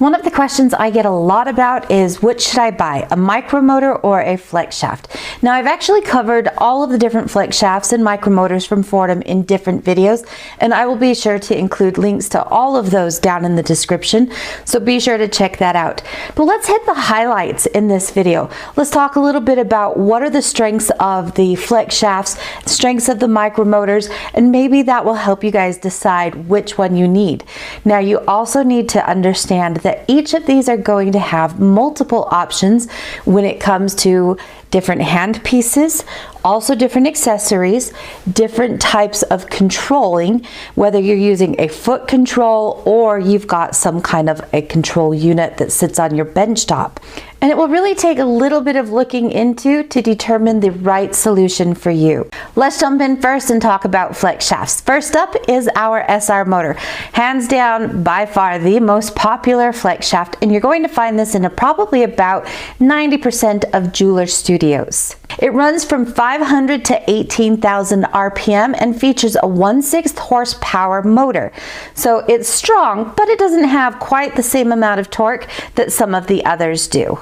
One of the questions I get a lot about is which should I buy, a micromotor or a flex shaft? Now I've actually covered all of the different flex shafts and micromotors from Foredom in different videos, and I will be sure to include links to all of those down in the description, so be sure to check that out. But let's hit the highlights in this video. Let's talk a little bit about what are the strengths of the flex shafts, strengths of the micromotors, and maybe that will help you guys decide which one you need. Now you also need to understand that each of these are going to have multiple options when it comes to different hand pieces, also different accessories, different types of controlling, whether you're using a foot control or you've got some kind of a control unit that sits on your bench top. And it will really take a little bit of looking into to determine the right solution for you. Let's jump in first and talk about flex shafts. First up is our SR motor. Hands down, by far the most popular flex shaft, and you're going to find this in probably about 90% of jeweler studios. It runs from 500 to 18,000 RPM and features a 1/6 horsepower motor. So it's strong, but it doesn't have quite the same amount of torque that some of the others do.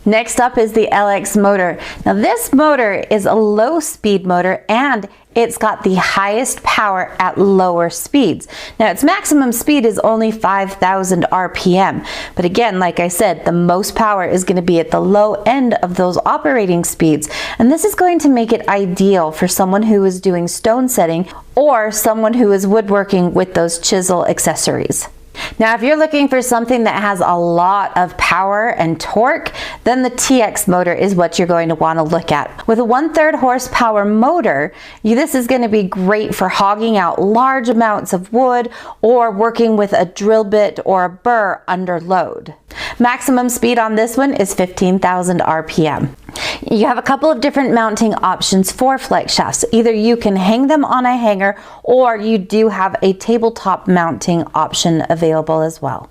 Next up is the LX motor. Now this motor is a low speed motor and it's got the highest power at lower speeds. Now its maximum speed is only 5,000 RPM, but again, like I said, the most power is going to be at the low end of those operating speeds, and this is going to make it ideal for someone who is doing stone setting or someone who is woodworking with those chisel accessories. Now if you're looking for something that has a lot of power and torque, then the TX motor is what you're going to want to look at. With a 1/3 horsepower motor, this is going to be great for hogging out large amounts of wood or working with a drill bit or a burr under load. Maximum speed on this one is 15,000 RPM. You have a couple of different mounting options for flex shafts. Either you can hang them on a hanger or you do have a tabletop mounting option available as well.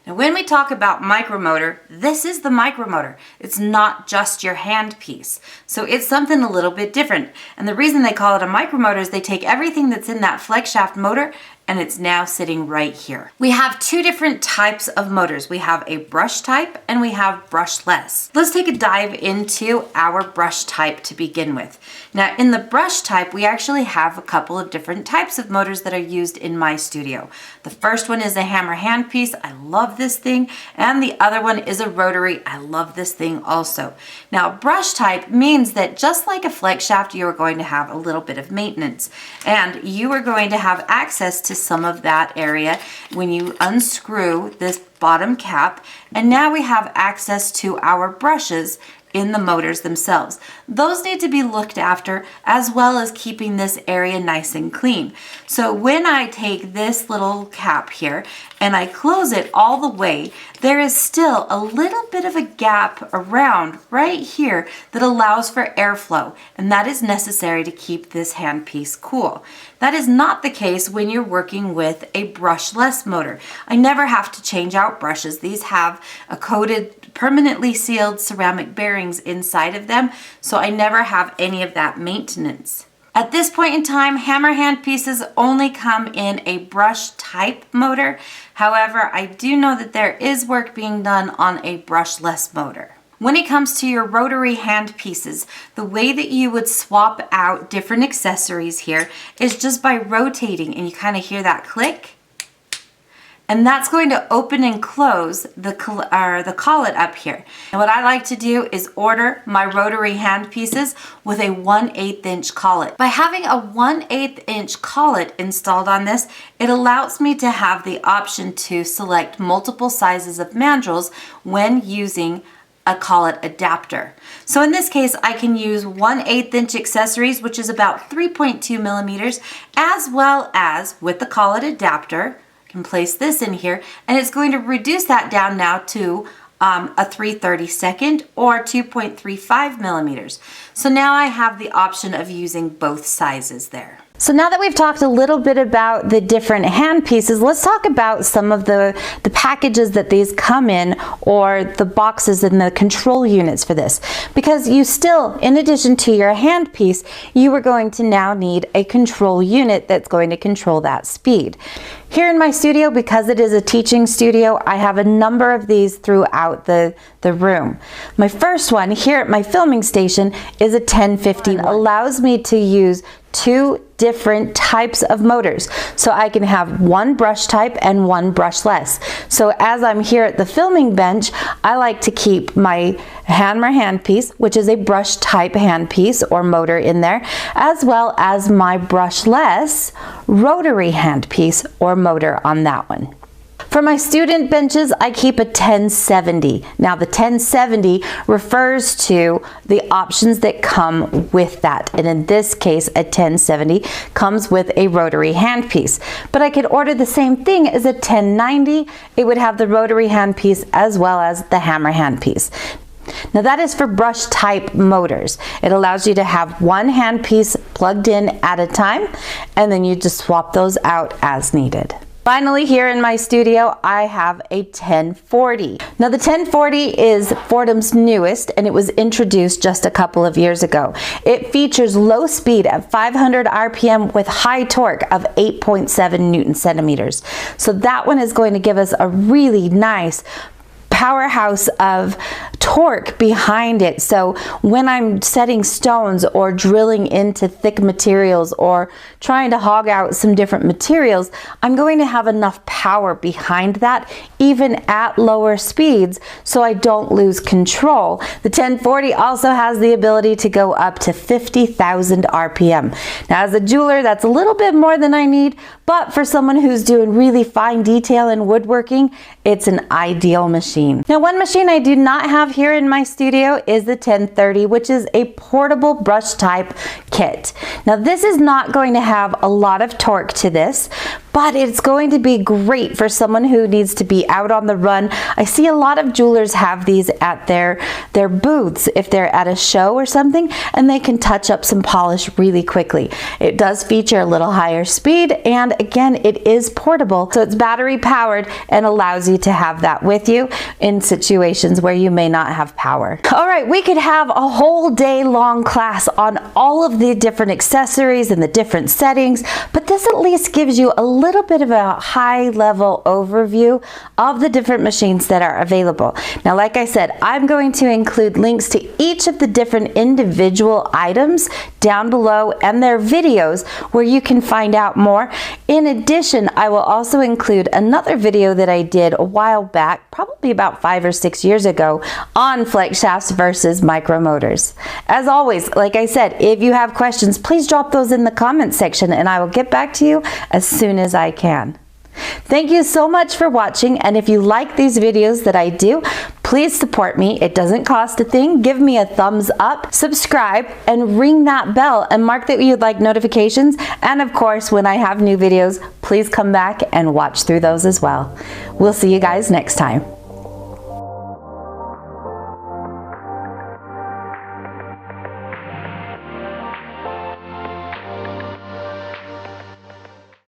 Now when we talk about micromotor, this is the micromotor. It's not just your hand piece. So it's something a little bit different. And the reason they call it a micromotor is they take everything that's in that flex shaft motor and it's now sitting right here. We have two different types of motors. We have a brush type and we have brushless. Let's take a dive into our brush type to begin with. Now in the brush type, we actually have a couple of different types of motors that are used in my studio. The first one is a hammer handpiece. I love this thing. And the other one is a rotary. I love this thing also. Now brush type means that just like a flex shaft, you are going to have a little bit of maintenance and you are going to have access to some of that area when you unscrew this bottom cap, and now we have access to our brushes in the motors themselves. Those need to be looked after as well as keeping this area nice and clean. So when I take this little cap here and I close it all the way, there is still a little bit of a gap around right here that allows for airflow, and that is necessary to keep this handpiece cool. That is not the case when you're working with a brushless motor. I never have to change out brushes. These have a coated, permanently sealed ceramic bearings inside of them, so I never have any of that maintenance. At this point in time, hammer hand pieces only come in a brush type motor. However, I do know that there is work being done on a brushless motor. When it comes to your rotary hand pieces, the way that you would swap out different accessories here is just by rotating, and you kind of hear that click. And that's going to open and close the collet up here. And what I like to do is order my rotary hand pieces with a 1/8 inch collet. By having a 1/8 inch collet installed on this, it allows me to have the option to select multiple sizes of mandrels when using a collet adapter. So in this case, I can use 1/8 inch accessories, which is about 3.2 millimeters, as well as with the collet adapter, can place this in here, and it's going to reduce that down now to a 3/32 or 2.35 millimeters. So now I have the option of using both sizes there. So now that we've talked a little bit about the different hand pieces, let's talk about some of the packages that these come in, or the boxes and the control units for this. Because you still, in addition to your hand piece, you are going to now need a control unit that's going to control that speed. Here in my studio, because it is a teaching studio, I have a number of these throughout the room. My first one here at my filming station is a 1050. It allows me to use two different types of motors. So I can have one brush type and one brushless. So as I'm here at the filming bench, I like to keep my hammer handpiece, which is a brush type handpiece or motor in there, as well as my brushless rotary handpiece or motor on that one. For my student benches, I keep a 1070. Now the 1070 refers to the options that come with that. And in this case, a 1070 comes with a rotary handpiece. But I could order the same thing as a 1090. It would have the rotary handpiece as well as the hammer handpiece. Now that is for brush type motors. It allows you to have one handpiece plugged in at a time, and then you just swap those out as needed. Finally, here in my studio, I have a 1040. Now the 1040 is Foredom's newest, and it was introduced just a couple of years ago. It features low speed at 500 RPM with high torque of 8.7 Newton centimeters. So that one is going to give us a really nice powerhouse of torque behind it. So when I'm setting stones or drilling into thick materials or trying to hog out some different materials, I'm going to have enough power behind that even at lower speeds so I don't lose control. The 1040 also has the ability to go up to 50,000 RPM. Now as a jeweler, that's a little bit more than I need, but for someone who's doing really fine detail in woodworking, it's an ideal machine. Now one machine I do not have here in my studio is the 1030, which is a portable brush type kit. Now this is not going to have a lot of torque to this, but it's going to be great for someone who needs to be out on the run. I see a lot of jewelers have these at their booths if they're at a show or something, and they can touch up some polish really quickly. It does feature a little higher speed, and again, it is portable, so it's battery powered and allows you to have that with you in situations where you may not have power. All right, we could have a whole day long class on all of the different accessories and the different settings, but this at least gives you a little bit of a high level overview of the different machines that are available. Now, like I said, I'm going to include links to each of the different individual items down below and their videos where you can find out more. In addition, I will also include another video that I did a while back, probably about 5 or 6 years ago, on Flexshafts versus micromotors. As always, like I said, if you have questions, please drop those in the comment section and I will get back to you as soon as I can. Thank you so much for watching, and if you like these videos that I do, please support me. It doesn't cost a thing. Give me a thumbs up, subscribe, and ring that bell and mark that you'd like notifications. And of course, when I have new videos, please come back and watch through those as well. We'll see you guys next time.